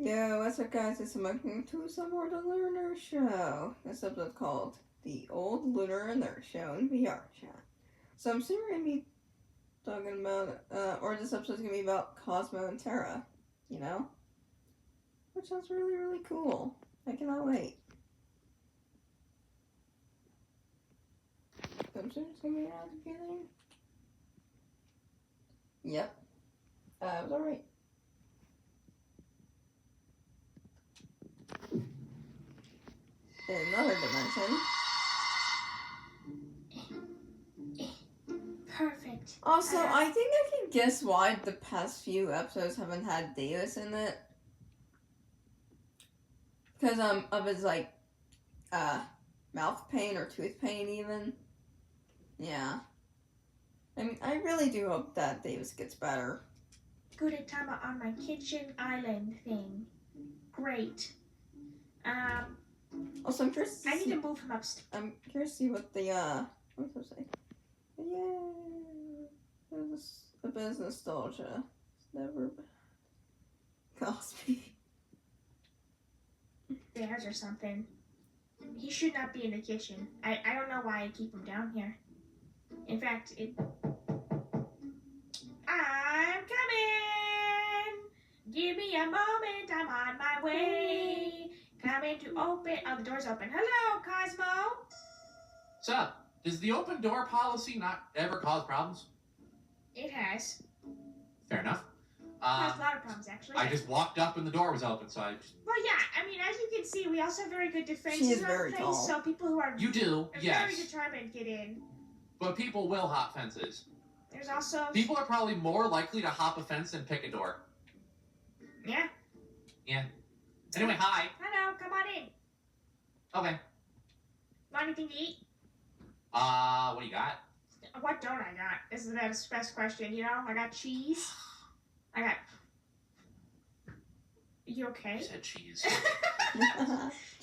Yo, what's up guys? It's welcome to some more the Lunar Show. This episode called The Old Lunar and Nerd Show in VR chat. So I'm soon going to be talking about, or this episode's going to be about Cosmo and Terra, you know? Which sounds really, really cool. I cannot wait. So I'm soon it's going to be at the beginning. Yep. I was alright. In another dimension. Perfect. Also, I think I can guess why the past few episodes haven't had Davis in it. Because of his mouth pain or tooth pain even. Yeah. I mean, I really do hope that Davis gets better. Good time on my kitchen island thing. Great. Also, I'm curious to I see, need to move him upstairs. I'm curious to see what the, what was I say? Yeah. It was a bit of nostalgia. It's never Cosby. Or something. He should not be in the kitchen. I don't know why I keep him down here. In fact, I'm coming! Give me a moment, I'm on my way. Coming to open. Oh, the door's open. Hello, Cosmo. What's up? Does the open door policy not ever cause problems? It has. Fair enough. It has a lot of problems, actually. I just walked up and the door was open, so I just... Well, yeah, I mean, as you can see, we also have very good She defenses is around very the place, tall. so people who are You do, very yes. determined get in. But people will hop fences. There's also... People are probably more likely to hop a fence than pick a door. Yeah. Yeah. Anyway, hi. Hello, come on in. Okay. Want anything to eat? What do you got? What don't I got? This is the best question, you know? I got cheese. I got... You okay? You said cheese.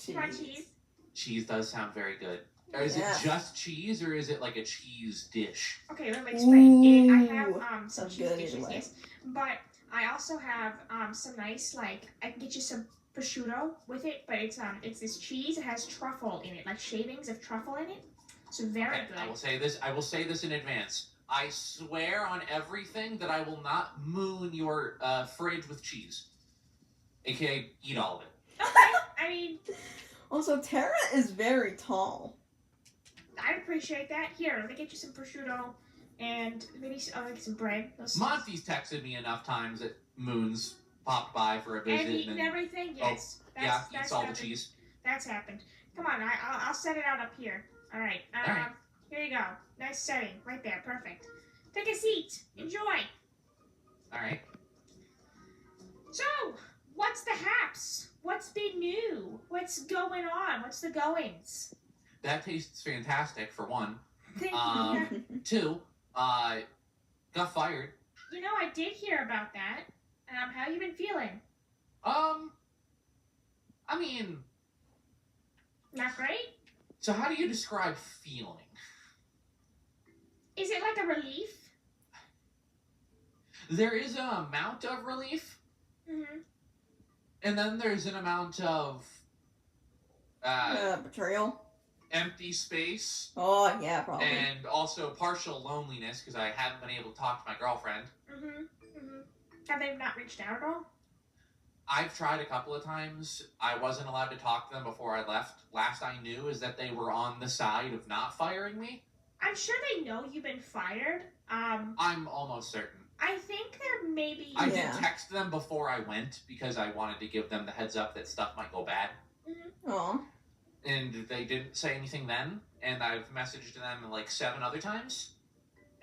You want cheese? Cheese does sound very good. Or is Yeah. it just cheese, or is it like a cheese dish? Okay, let me explain. I Ooh. have some Sounds cheese good dishes, either way. yes. But I also have some nice, like, I can get you some prosciutto with it, but it's this cheese. It has truffle in it, like shavings of truffle in it. So very Okay, good. I will say this in advance. I swear on everything that I will not moon your fridge with cheese. AKA, eat all of it. Okay, I mean, Also, Terra is very tall. I appreciate that. Here, let me get you some prosciutto and maybe like some bread. Monty's texted me enough times that moons popped by for a visit. And eaten everything? Yes. Yeah, eats all the happened. cheese. That's happened. Come on, I'll set it out up here. All right. All right. Here you go. Nice setting. Right there. Perfect. Take a seat. Enjoy. All right. So, what's the haps? What's been new? What's going on? What's the goings? That tastes fantastic, for one. Thank you. Two, got fired. You know, I did hear about that. How you been feeling? I mean, Not great? so how do you describe feeling? Is it like a relief? There is an amount of relief, Mm-hmm. and then there's an amount of Betrayal. empty space, Oh, yeah, probably. and also partial loneliness because I haven't been able to talk to my girlfriend. Mm-hmm. Mm-hmm. Have they not reached out at all? I've tried a couple of times. I wasn't allowed to talk to them before I left. Last I knew is that they were on the side of not firing me. I'm sure they know you've been fired. I'm almost certain. I think there may be... I Yeah. did text them before I went because I wanted to give them the heads up that stuff might go bad. Mm-hmm. Aw. And they didn't say anything then. And I've messaged them like 7 other times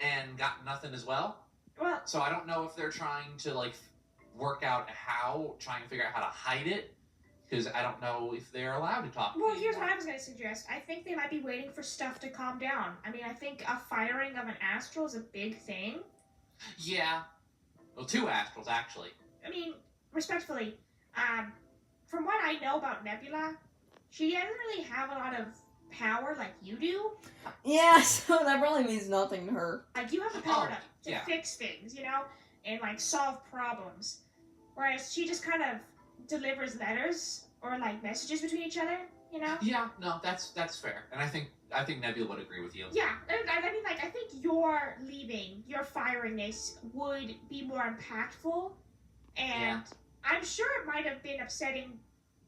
and got nothing as well. Well, So I don't know if they're trying to like work out trying to figure out how to hide it. Because I don't know if they're allowed to talk to well, me here's what anymore. I was going to suggest. I think they might be waiting for stuff to calm down. I mean, I think a firing of an astral is a big thing. Yeah. Well, 2 astrals, actually. I mean, respectfully, from what I know about Nebula, she doesn't really have a lot of power like you do. Yeah, so that probably means nothing to her. Like, you have the power Oh, to yeah. fix things, you know, and like solve problems. Whereas she just kind of delivers letters or like messages between each other. You know? Yeah, no, that's fair, and I think Nebula would agree with you. Yeah, I mean, like, I think your leaving, your firing this would be more impactful, and I'm sure it might have been upsetting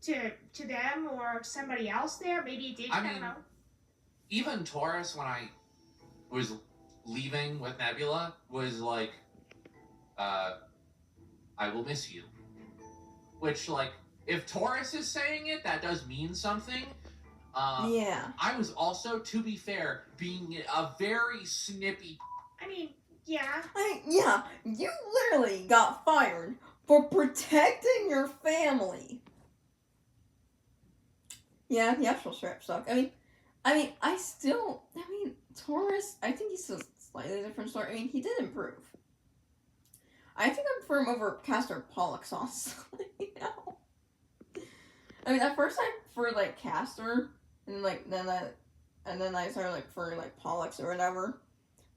to them or somebody else there. Maybe it did. I don't know. Even Taurus, when I was leaving with Nebula, was like, "I will miss you," which, like, if Taurus is saying it, that does mean something. Yeah. I was also, to be fair, being a very snippy. I mean, yeah. Yeah, you literally got fired for protecting your family. Yeah, the actual strip suck. Taurus, I think he's a slightly different story. I mean, he did improve. I think I'm firm over Castor Pollux, honestly, now. I mean, at first I preferred, like, Castor, and, like, then I started, like, preferring, like, Pollux or whatever.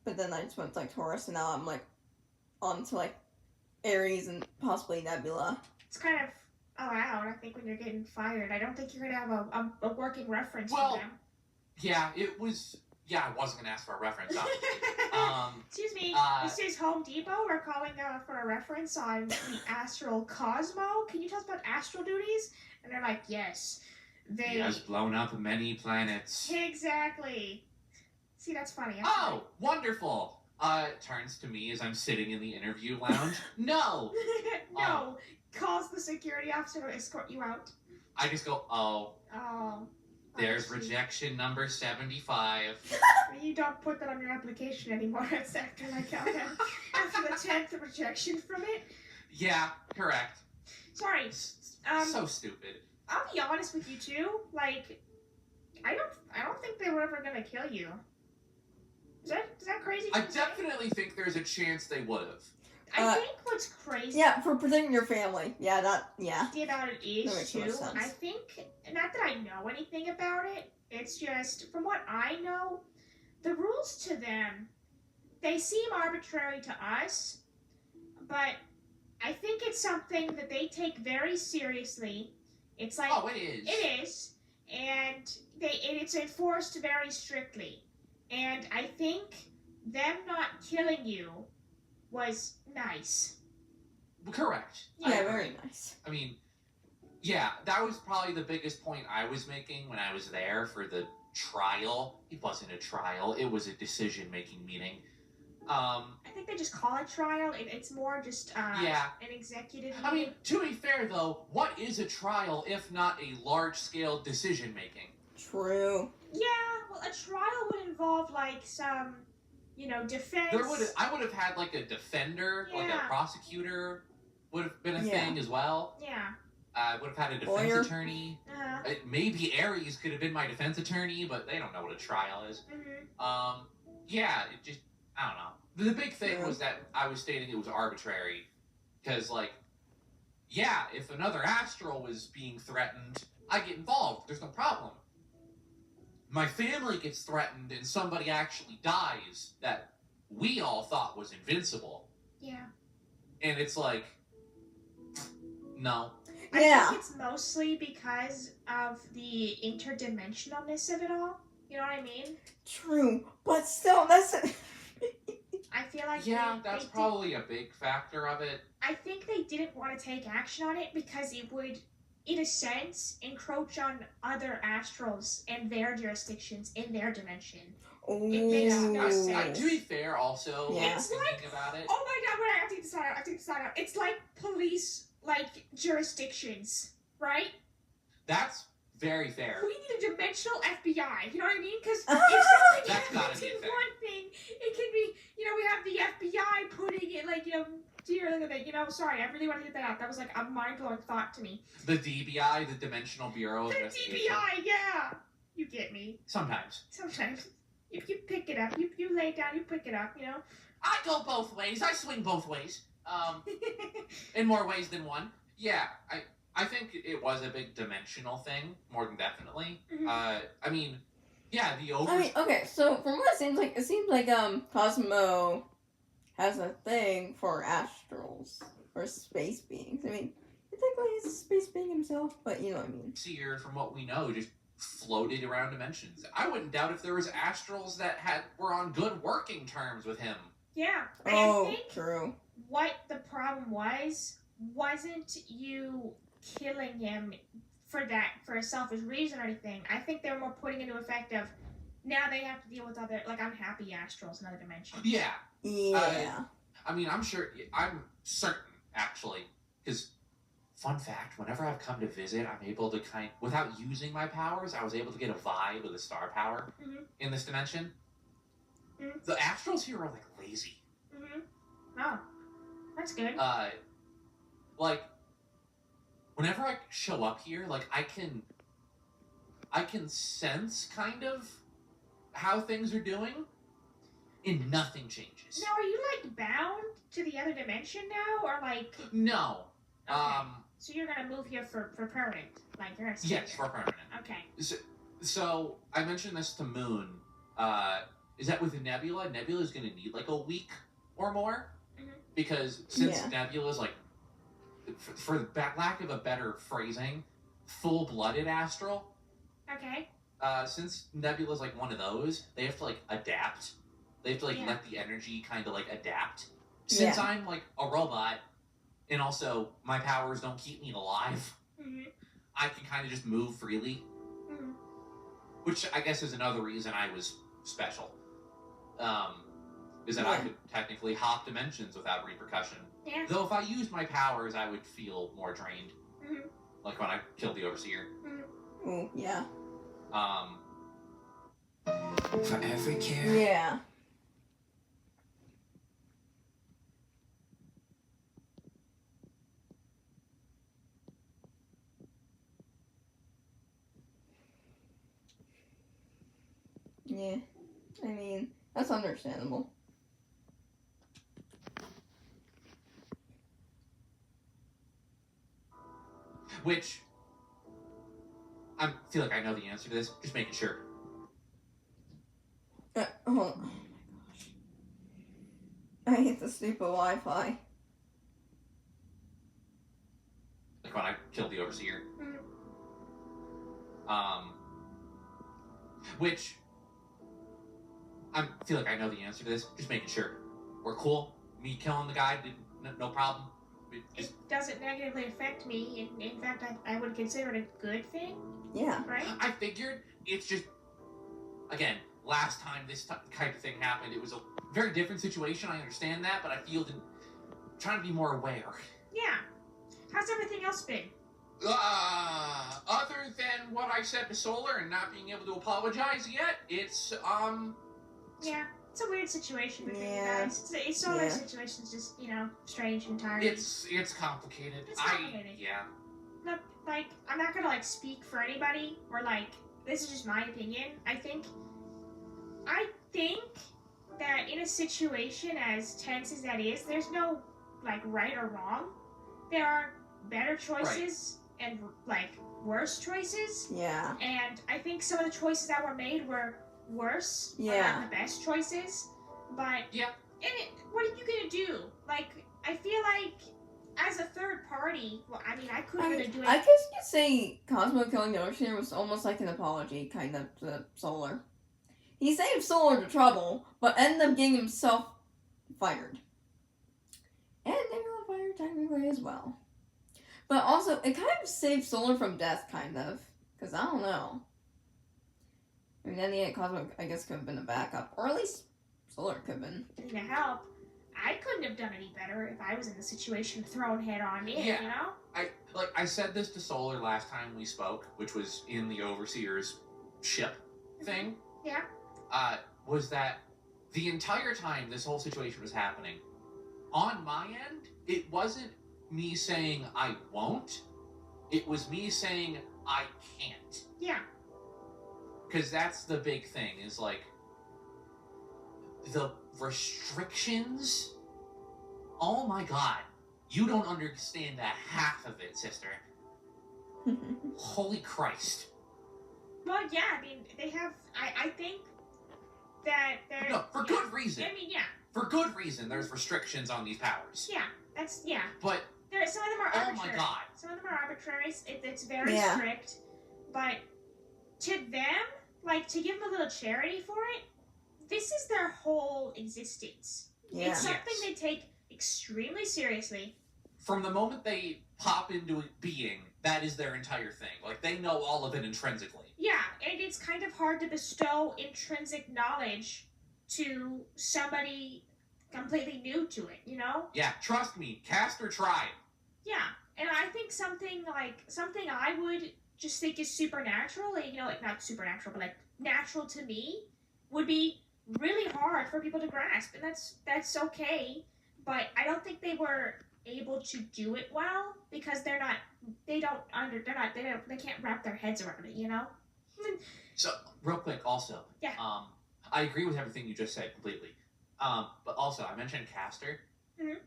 But then I just went to, like, Taurus, and now I'm, like, on to, like, Aries and possibly Nebula. It's kind of allowed, I think, when you're getting fired. I don't think you're going to have a working reference for them. Yeah, it was... Yeah, I wasn't going to ask for a reference, Excuse me, this is Home Depot. We're calling for a reference on the astral Cosmo. Can you tell us about astral duties? And they're like, yes. He has blown up many planets. Exactly. See, that's funny. Wonderful. Turns to me as I'm sitting in the interview lounge. No! No. Calls the security officer to escort you out. I just go, oh. Oh. There's rejection number 75. You don't put that on your application anymore. It's after after the 10th rejection from it. Yeah, correct. Sorry. So stupid. I'll be honest with you too. Like, I don't think they were ever gonna kill you. Is that crazy? I definitely think there's a chance they would have. I think what's crazy... Yeah, for protecting your family. Yeah. About it is, too. Sense. I think, not that I know anything about it, it's just, from what I know, the rules to them, they seem arbitrary to us, but I think it's something that they take very seriously. It's like... Oh, it is. It is. And it's enforced very strictly. And I think them not killing you was nice. Correct. Yeah, very nice. I mean, yeah, that was probably the biggest point I was making when I was there for the trial. It wasn't a trial, it was a decision-making meeting. I think they just call it trial. It's more just an executive meeting. I mean, to be fair, though, what is a trial if not a large-scale decision-making? True. Yeah, well, a trial would involve, like, some... defense. I would have had, like, a defender, like a prosecutor would have been a thing as well. Yeah. I would have had a defense attorney. Maybe Ares could have been my defense attorney, but they don't know what a trial is. Mm-hmm. It just, I don't know. The big thing was that I was stating it was arbitrary. Because, like, yeah, if another astral was being threatened, I get involved. There's no problem. My family gets threatened and somebody actually dies that we all thought was invincible. Yeah. And it's like, no. I think it's mostly because of the interdimensionalness of it all. You know what I mean? True. But still, that's... I feel like... Yeah, that's probably a big factor of it. I think they didn't want to take action on it because it would... in a sense, encroach on other astrals and their jurisdictions in their dimension. Ooh. It makes no sense. To be fair, also, it's thinking like, about it. Oh my god, wait, I have to get this out. It's like police, like, jurisdictions, right? That's very fair. We need a dimensional FBI, you know what I mean? Because if something happens in one thing, it can be, we have the FBI putting it, like, dear, look at that, sorry, I really want to get that out. That was, like, a mind-blowing thought to me. The DBI, the Dimensional Bureau of Investigation. The DBI, yeah! You get me. Sometimes. You pick it up. You lay it down, you pick it up, I go both ways. I swing both ways. In more ways than one. Yeah, I think it was a big dimensional thing, more than definitely. Mm-hmm. Okay, so from what it seems like Cosmo has a thing for astrals, or space beings. I mean, technically he's a space being himself, but you know what I mean. Seer, from what we know, just floated around dimensions. I wouldn't doubt if there was astrals that were on good working terms with him. Yeah. Oh, I think true. what the problem wasn't you killing him for a selfish reason or anything. I think they were more putting into effect of now they have to deal with other unhappy astrals in other dimensions. Yeah. Yeah. I mean, I'm certain, actually, because, fun fact, whenever I've come to visit, I'm able to without using my powers, I was able to get a vibe of the star power in this dimension. Mm-hmm. The astrals here are, lazy. Mm-hmm. Oh, that's good. Whenever I show up here, I can sense, kind of, how things are doing, and nothing changes. Now, are you, bound to the other dimension now, or, No. Okay. So you're gonna move here for permanent? You're gonna stay Yes, here. for permanent. Okay. So, I mentioned this to Moon. Is that with Nebula? Nebula's gonna need, a week or more. Mm-hmm. Because since Nebula's, for lack of a better phrasing, full-blooded astral. Okay. Since Nebula's, one of those, they have to, adapt. They have to, let the energy kind of, adapt. Since I'm, a robot, and also my powers don't keep me alive, I can kind of just move freely. Mm-hmm. Which I guess is another reason I was special. Is that I could technically hop dimensions without repercussion. Yeah. Though if I used my powers, I would feel more drained. Mm-hmm. Like when I killed the Overseer. Mm-hmm. Oh, yeah. For every care. Yeah. Yeah. I mean, that's understandable. Which, I feel like I know the answer to this. Just making sure. Oh my gosh. I hate the stupid Wi-Fi. Like when I killed the Overseer. Mm-hmm. Which, I feel like I know the answer to this. Just making sure. We're cool. Me killing the guy, no problem. It doesn't negatively affect me. In fact, I would consider it a good thing. Yeah. Right? I figured it's just, again, last time this type of thing happened, it was a very different situation. I understand that, but I feel trying to be more aware. Yeah. How's everything else been? Other than what I said to Solar and not being able to apologize yet, it's, Yeah, it's a weird situation between you guys. It's Solar's situation's just, strange and tiring. It's complicated. It's complicated. Yeah. No, I'm not gonna, speak for anybody, or, this is just my opinion. I think that in a situation as tense as that is, there's no, right or wrong. There are better choices and, worse choices. Yeah. And I think some of the choices that were made were worse. Or Yeah. not the best choices. But, Yeah. What are you gonna do? I feel like, as a third party, I couldn't really do it. I guess you could say Cosmo killing the Overseer was almost like an apology, kind of, to Solar. He saved Solar to trouble, but ended up getting himself fired. And Nebula fired technically as well. But also, it kind of saved Solar from death, kind of. Because I don't know. I mean, in the end, Cosmo, I guess, could have been a backup. Or at least Solar could have been. To help. I couldn't have done any better if I was in the situation thrown head on in, you know? I said this to Solar last time we spoke, which was in the Overseer's ship thing. Yeah. Was that the entire time this whole situation was happening, on my end, it wasn't me saying I won't, it was me saying I can't. Yeah. Because that's the big thing, is the restrictions. Oh my god. You don't understand that half of it, sister. Holy Christ. Well, yeah, they have, I think that they're... No, for good reason. I mean, yeah. For good reason, there's restrictions on these powers. Yeah, that's, yeah. But Some of them are Oh arbitrary. my god. Some of them are arbitrary. It's very Yeah. strict. But to them, like, to give them a little charity for it, this is their whole existence. Yeah. It's something Yes. they take extremely seriously. From the moment they pop into it being, that is their entire thing. Like, they know all of it intrinsically. Yeah, and it's kind of hard to bestow intrinsic knowledge to somebody completely new to it, you know? Yeah, trust me, Caster tried. Yeah, and I think something I would just think is supernatural, like, you know, like not supernatural, but like natural to me, would be really hard for people to grasp, and that's okay. But I don't think they were able to do it well because they can't wrap their heads around it, you know? So, real quick, also, Yeah. I agree with everything you just said completely. But also, I mentioned Caster. Mhm.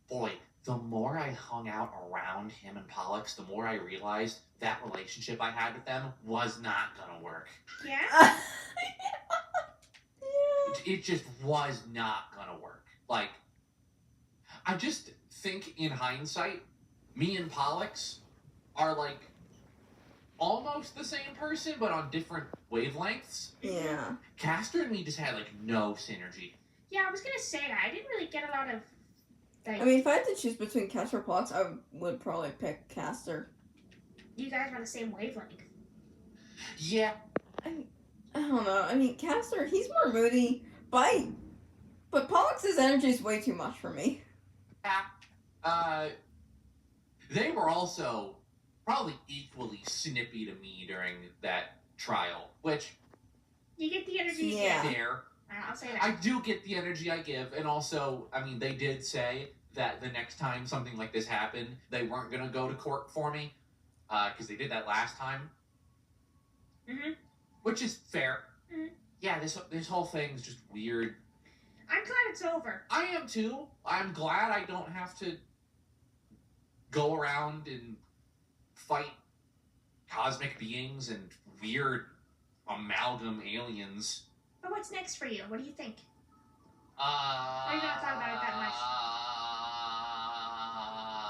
Boy, the more I hung out around him and Pollux, the more I realized that relationship I had with them was not gonna work. Yeah? Yeah. It just was not gonna work. Like, I just think in hindsight, me and Pollux are like almost the same person, but on different wavelengths. Yeah. Caster and me just had like no synergy. Yeah, I was gonna say, I didn't really get a lot of, like, I mean, if I had to choose between Caster or Pollux, I would probably pick Caster. you guys are on the same wavelength. Yeah, I don't know. I mean, Caster, he's more moody, but Pollux's energy is way too much for me. they were also probably equally snippy to me during that trial, which, You get the energy you Yeah. get. fair. I'll say that. I do get the energy I give, and also, I mean, they did say that the next time something like this happened, they weren't going to go to court for me, because they did that last time. Mhm. Which is fair. Mhm. Yeah, this whole thing's just weird. I'm glad it's over. I am too. I'm glad I don't have to go around and fight cosmic beings and weird amalgam aliens. But what's next for you? What do you think? I've not thought about it that much.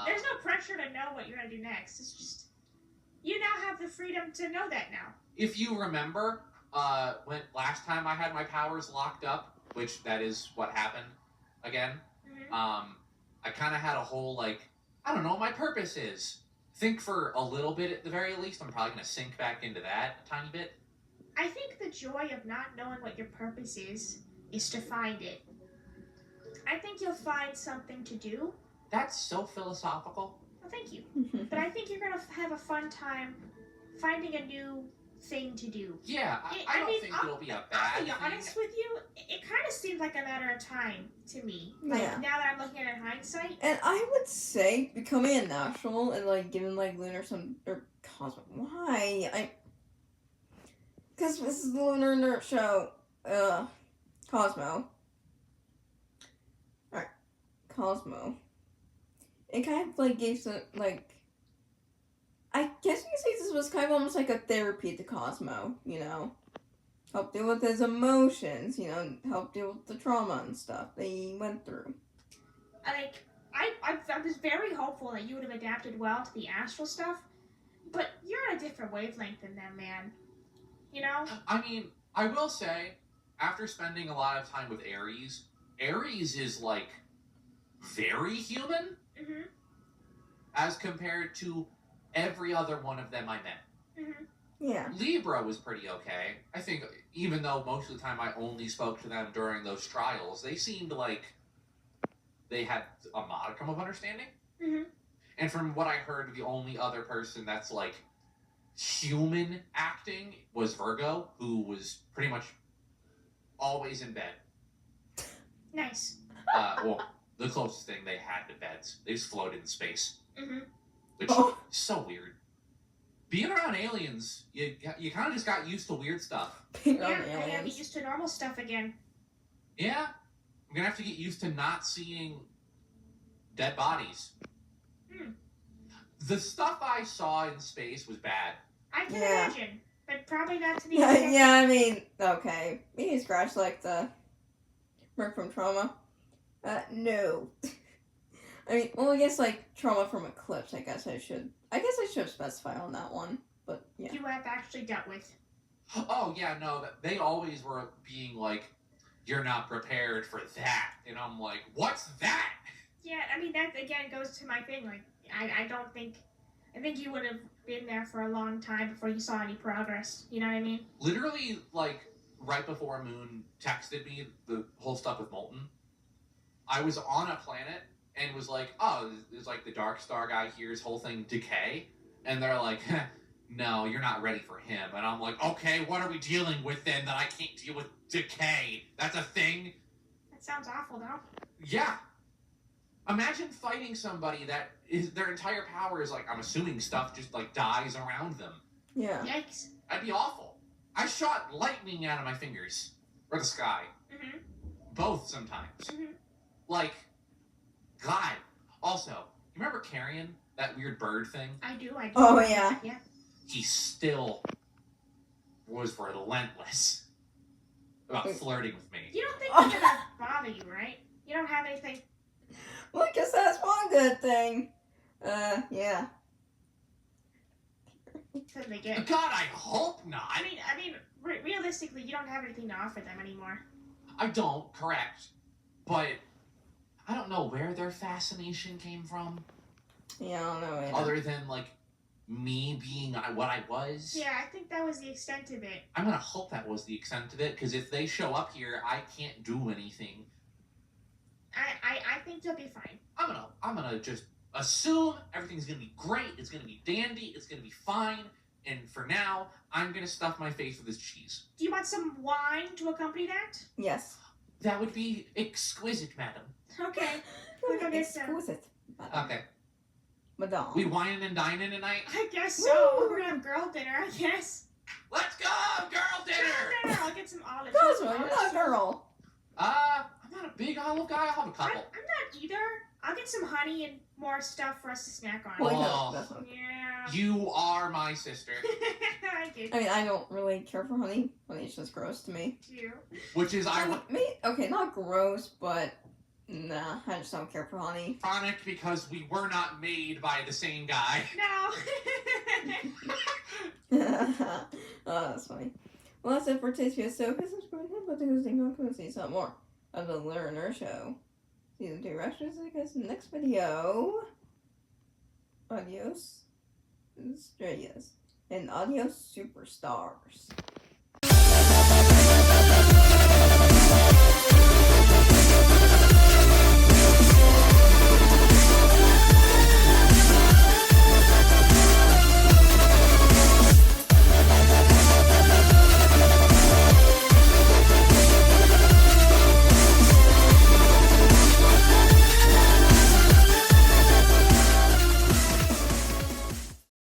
There's no pressure to know what you're gonna do next. It's just, you now have the freedom to know that now. If you remember, when last time I had my powers locked up, which that is what happened again, Mhm. I kind of had a whole, like, I don't know what my purpose is. Think for a little bit at the very least. I'm probably going to sink back into that a tiny bit. I think the joy of not knowing what your purpose is to find it. I think you'll find something to do. That's so philosophical. Well, thank you. But I think you're gonna have a fun time finding a new thing to do. Yeah, I don't think it'll be a bad I'll be thing. honest with you, it kind of seemed like a matter of time to me. Like, Yeah. now that I'm looking at it in hindsight. And I would say becoming a national and like giving like Lunar or Cosmo. Why? Because this is the Lunar Nerd Show. Cosmo. Alright. Cosmo. It kind of like gave some like. I guess you could say this was kind of almost like a therapy to Cosmo, you know? Help deal with his emotions, you know, help deal with the trauma and stuff that he went through. Like, I was very hopeful that you would have adapted well to the astral stuff, but you're on a different wavelength than them, man. You know? I mean, I will say, after spending a lot of time with Ares is like very human Mm-hmm. as compared to every other one of them I met. Mm-hmm. Yeah. Libra was pretty okay. I think, even though most of the time I only spoke to them during those trials, they seemed like they had a modicum of understanding. Mm-hmm. And from what I heard, the only other person that's like human acting was Virgo, who was pretty much always in bed. Nice. Well, the closest thing they had to beds. They just floated in space. Mm-hmm. Which Oh. is so weird. Being around aliens, you kind of just got used to weird stuff. Being Yeah, on I gotta get aliens. used to normal stuff again. Yeah, I'm gonna have to get used to not seeing dead bodies. Hmm. The stuff I saw in space was bad. I can Yeah. imagine, but probably not to the Yeah, extent. yeah, I mean, okay. Maybe scratch like the work from trauma. No. I mean, well, I guess like trauma from eclipse. I guess I should specify on that one. But yeah. You have actually dealt with. Oh yeah, no, they always were being like, "You're not prepared for that," and I'm like, "What's that?" Yeah, I mean that again goes to my thing. Like, I don't think. I think you would have been there for a long time before you saw any progress. You know what I mean? Literally, like right before Moon texted me the whole stuff with Molten, I was on a planet and was like, "Oh, there's like the Dark Star guy here's whole thing decay," and they're like, "No, you're not ready for him." And I'm like, "Okay, what are we dealing with then that I can't deal with decay? That's a thing." That sounds awful, though. Yeah. Imagine fighting somebody that is their entire power is like, I'm assuming stuff just like dies around them. Yeah. Yikes. That'd be awful. I shot lightning out of my fingers. Or the sky. Mm-hmm. Both sometimes. Mm-hmm. Like, God. Also, you remember Carrion? That weird bird thing? I do. Oh, yeah. Yeah. He still was relentless about flirting with me. You don't think they're gonna bother you, right? You don't have anything. Well, I guess that's one good thing. Yeah. That they get. God, I hope not. I mean, realistically, you don't have anything to offer them anymore. I don't, correct. But I don't know where their fascination came from. Yeah, I don't know either. Other than, like, me being what I was. Yeah, I think that was the extent of it. I'm gonna hope that was the extent of it, because if they show up here, I can't do anything. I think you'll be fine. I'm gonna just assume everything's gonna be great, it's gonna be dandy, it's gonna be fine, and for now, I'm gonna stuff my face with this cheese. Do you want some wine to accompany that? Yes. That would be exquisite, madam. Okay. We're gonna get some. Exquisite. Okay. Madame. We whining and dining tonight? I guess so. Woo! We're gonna have girl dinner, I guess. Let's go, girl dinner! I'll get some olives. Cosmo, you're not a girl. I'm not a big olive guy, I'll have a I'm couple. not either. I'll get some honey and more stuff for us to snack on. Well, Oh. no, that's not. Yeah. You are my sister. I do. I mean, I don't really care for honey. Honey's just gross to me. Too. Which is Okay, not gross, but nah, I just don't care for honey. ironic because we were not made by the same guy. No. Oh, that's funny. Well, that's it for today's video. So, please subscribe and hit the notification bell to see some more of the Lunar Show. Season 2 reactions, I guess, in the next video. Adios, estrellas, and adios, superstars.